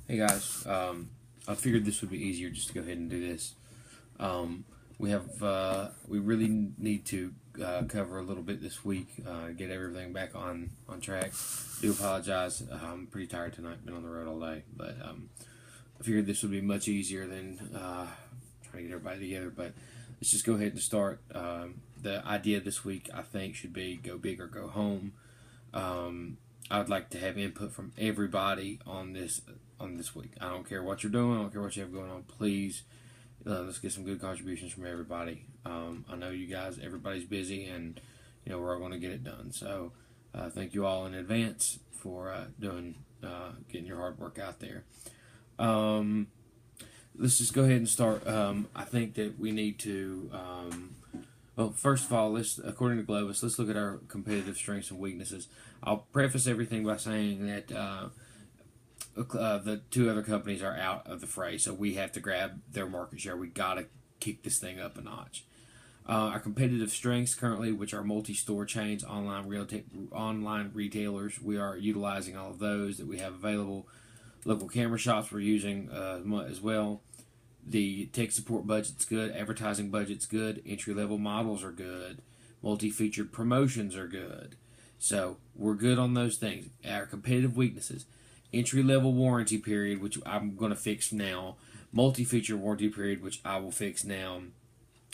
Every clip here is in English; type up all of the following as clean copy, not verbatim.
Hey guys, I figured this would be easier just to go ahead and do this. We really need to cover a little bit this week, get everything back on track. Do apologize. I'm pretty tired tonight. Been on the road all day, but I figured this would be much easier than trying to get everybody together. But let's just go ahead and start. The idea this week, I think, should be go big or go home. I would like to have input from everybody on this week. I don't care what you're doing. I don't care what you have going on. Please, let's get some good contributions from everybody. I know you guys. Everybody's busy, and we're all going to get it done. So, thank you all in advance for getting your hard work out there. Let's just go ahead and start. I think that we need to. Well, first of all, according to Globus, let's look at our competitive strengths and weaknesses. I'll preface everything by saying that the two other companies are out of the fray, so we have to grab their market share. We got to kick this thing up a notch. Our competitive strengths currently, which are multi-store chains, online retailers, we are utilizing all of those that we have available. Local camera shops we're using as well. The tech support budget's good. Advertising budget's good. Entry-level models are good. Multi-featured promotions are good. So we're good on those things. Our competitive weaknesses. Entry-level warranty period, which I'm going to fix now. Multi-feature warranty period, which I will fix now.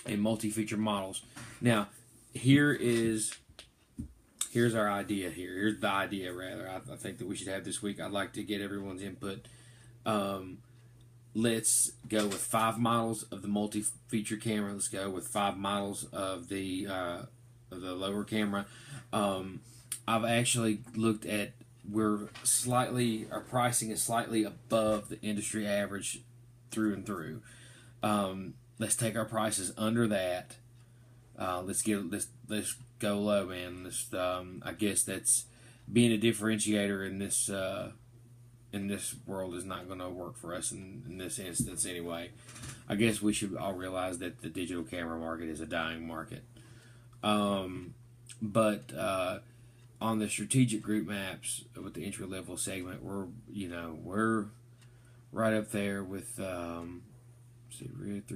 And multi-feature models. Now, here's our idea here. Here's the idea, rather. I think that we should have this week. I'd like to get everyone's input. Let's go with 5 models of the multi-feature camera. Let's go with 5 models of the lower camera. I've actually looked at our pricing is slightly above the industry average through and through. Let's take our prices under that. Let's go low, man. I guess that's being a differentiator in this world is not going to work for us in this instance anyway. I guess we should all realize that the digital camera market is a dying market. But on the strategic group maps with the entry level segment, we're right up there with 3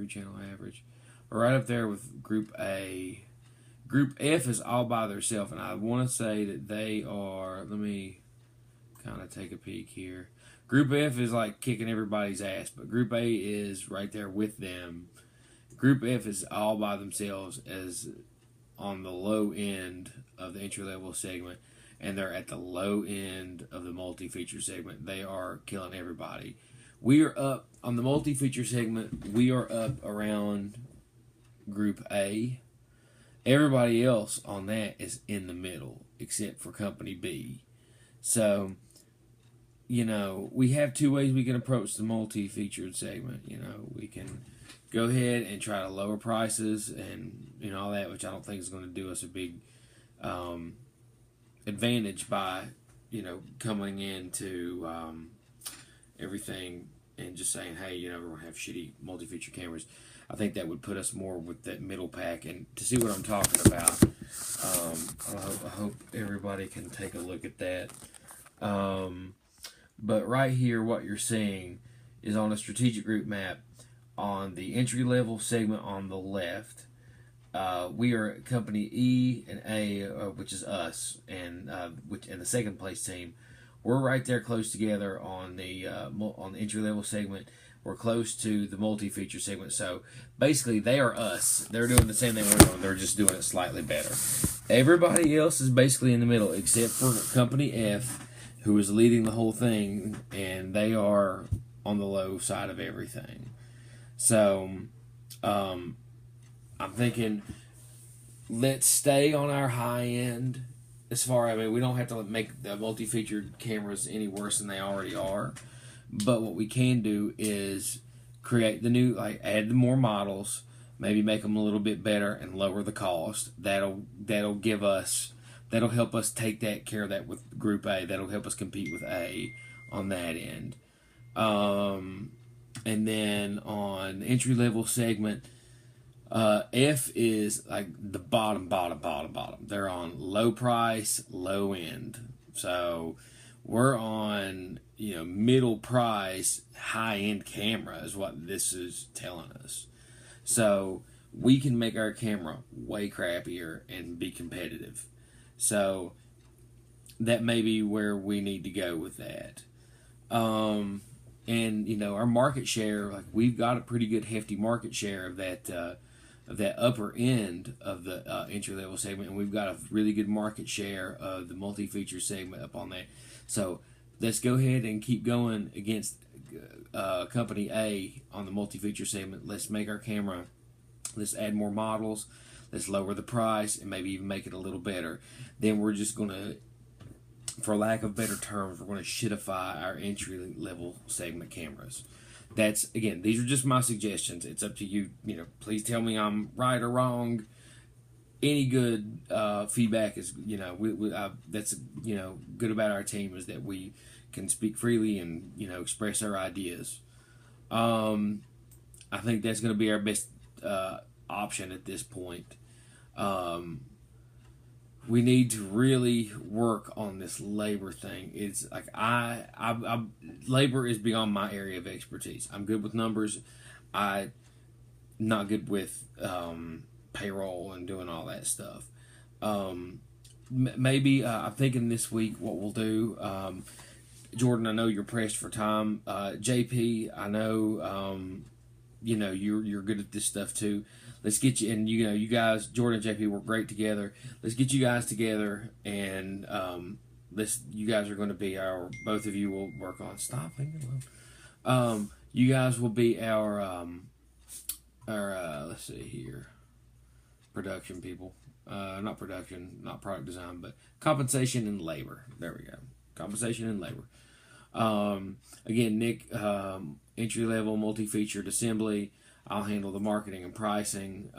channel average. We're right up there with Group A. Group F is all by themselves, and I want to say that they are. Let me kind of take a peek here. Group F is like kicking everybody's ass, but Group A is right there with them. Group F is all by themselves as on the low end of the entry level segment, and they're at the low end of the multi-feature segment. They are killing everybody. We are up on the multi-feature segment. We are up around Group A. Everybody else on that is in the middle, except for Company B. So, we have 2 ways we can approach the multi-featured segment. We can go ahead and try to lower prices and, all that, which I don't think is going to do us a big advantage by, coming into everything and just saying, hey, we're going to have shitty multi-feature cameras. I think that would put us more with that middle pack. And to see what I'm talking about, I hope everybody can take a look at that. But right here, what you're seeing is on a strategic group map on the entry-level segment on the left. We are Company E and A, which is us, and the second place team. We're right there close together on the entry-level segment. We're close to the multi-feature segment. So basically, they are us. They're doing the same thing we're doing. They're just doing it slightly better. Everybody else is basically in the middle, except for Company F, who is leading the whole thing, and they are on the low side of everything. So, I'm thinking, let's stay on our high end. We don't have to make the multi-featured cameras any worse than they already are. But what we can do is create add the more models, maybe make them a little bit better and lower the cost. That'll help us take care of that with Group A. That'll help us compete with A on that end. And then on the entry level segment, F is like the bottom. They're on low price, low end. So we're on middle price, high end camera is what this is telling us. So we can make our camera way crappier and be competitive. So that may be where we need to go with that. And our market share, like we've got a pretty good hefty market share of that upper end of the entry level segment, and we've got a really good market share of the multi feature segment up on that. So let's go ahead and keep going against company A on the multi feature segment. Let's make our camera. Let's add more models. Let's lower the price and maybe even make it a little better. Then we're just going to, for lack of better terms, we're going to shitify our entry level segment cameras. That's, again, these are just my suggestions. It's up to you. Please tell me I'm right or wrong. Any good feedback is, that's good about our team, is that we can speak freely and express our ideas. I think that's going to be our best option at this point. We need to really work on this labor thing. It's like labor is beyond my area of expertise. I'm good with numbers. I'm not good with payroll and doing all that stuff. Maybe I'm thinking this week what we'll do. Jordan, I know you're pressed for time. JP, I know you're good at this stuff too. Let's get you, and you guys, Jordan and JP, work great together. Let's get you guys together, and you guys are going to be both of you will work on, stop, leave me alone. You guys will be our let's see here, production people. Not production, not product design, but compensation and labor. There we go. Compensation and labor. Again, Nick, entry level, multi-featured assembly. I'll handle the marketing and pricing.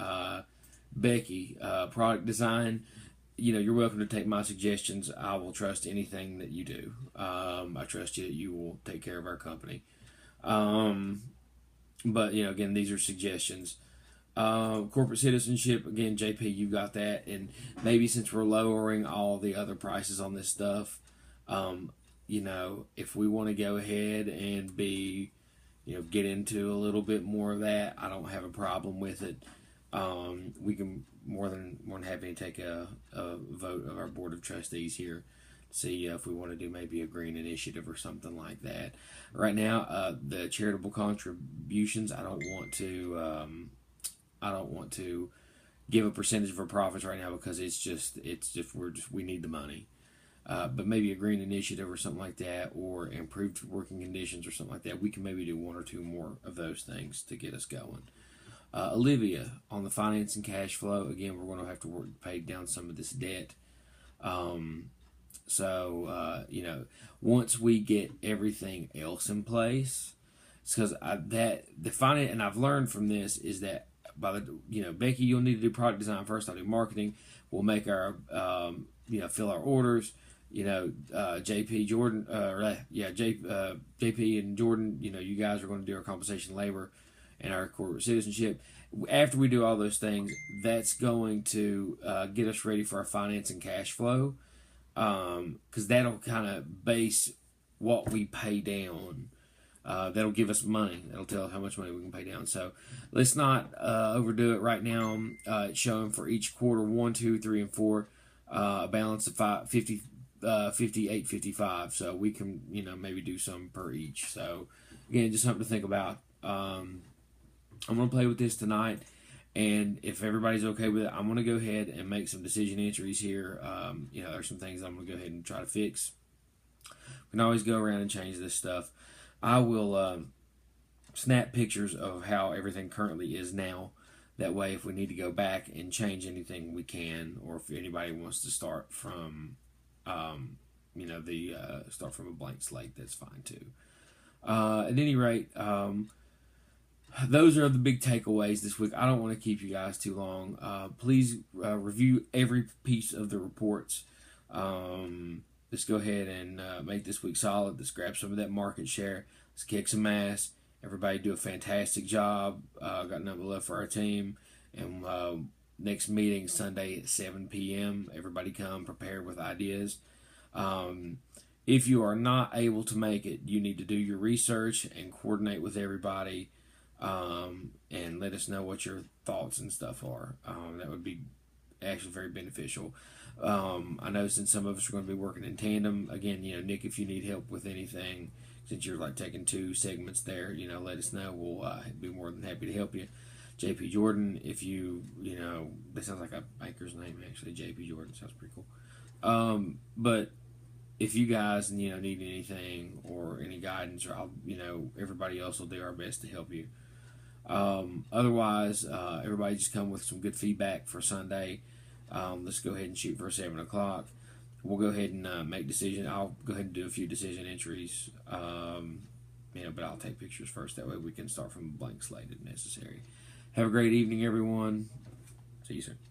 Becky, product design. You're welcome to take my suggestions. I will trust anything that you do. I trust you that you will take care of our company. But again, these are suggestions. Corporate citizenship, again, JP, you got that. And maybe since we're lowering all the other prices on this stuff, if we want to go ahead and get into a little bit more of that, I don't have a problem with it. We can more than happy to take a vote of our board of trustees here to see if we want to do maybe a green initiative or something like that. Right now, the charitable contributions, I don't want to give a percentage of our profits right now, because we need the money. But maybe a green initiative or something like that, or improved working conditions or something like that. We can maybe do one or two more of those things to get us going. Olivia, on the finance and cash flow, again, we're going to have to work to pay down some of this debt. Once we get everything else in place, because the finance, and I've learned from this, is that Becky, you'll need to do product design first. I'll do marketing. We'll make our fill our orders. JP, Jordan, JP and Jordan, you guys are going to do our compensation, labor, and our corporate citizenship. After we do all those things, that's going to get us ready for our finance and cash flow, because that'll kind of base what we pay down. That'll give us money. That'll tell us how much money we can pay down. So let's not overdo it right now. It's showing for each quarter 1, 2, 3, and 4 a balance of 58, 55. So we can maybe do some per each. So again, just something to think about. I'm going to play with this tonight, and if everybody's okay with it, I'm going to go ahead and make some decision entries here. There's some things I'm going to go ahead and try to fix. We can always go around and change this stuff. I will snap pictures of how everything currently is now. That way, if we need to go back and change anything, we can. Or if anybody wants to start from, start from a blank slate, that's fine too. At any rate, those are the big takeaways this week. I don't want to keep you guys too long. Please review every piece of the reports. Let's go ahead and make this week solid. Let's grab some of that market share. Let's kick some ass. Everybody do a fantastic job. Got nothing left for our team. And next meeting Sunday at 7 p.m. Everybody come prepared with ideas. If you are not able to make it, you need to do your research and coordinate with everybody, and let us know what your thoughts and stuff are. That would be actually very beneficial. I know since some of us are going to be working in tandem, again, Nick, if you need help with anything, since you're like taking 2 segments there, let us know. We'll be more than happy to help you. JP Jordan, if that sounds like a banker's name actually. JP Jordan sounds pretty cool. But if you guys need anything or any guidance, or everybody else will do our best to help you. Otherwise, everybody just come with some good feedback for Sunday. Let's go ahead and shoot for 7 o'clock. We'll go ahead and make decision. I'll go ahead and do a few decision entries. But I'll take pictures first. That way we can start from a blank slate if necessary. Have a great evening, everyone. See you soon.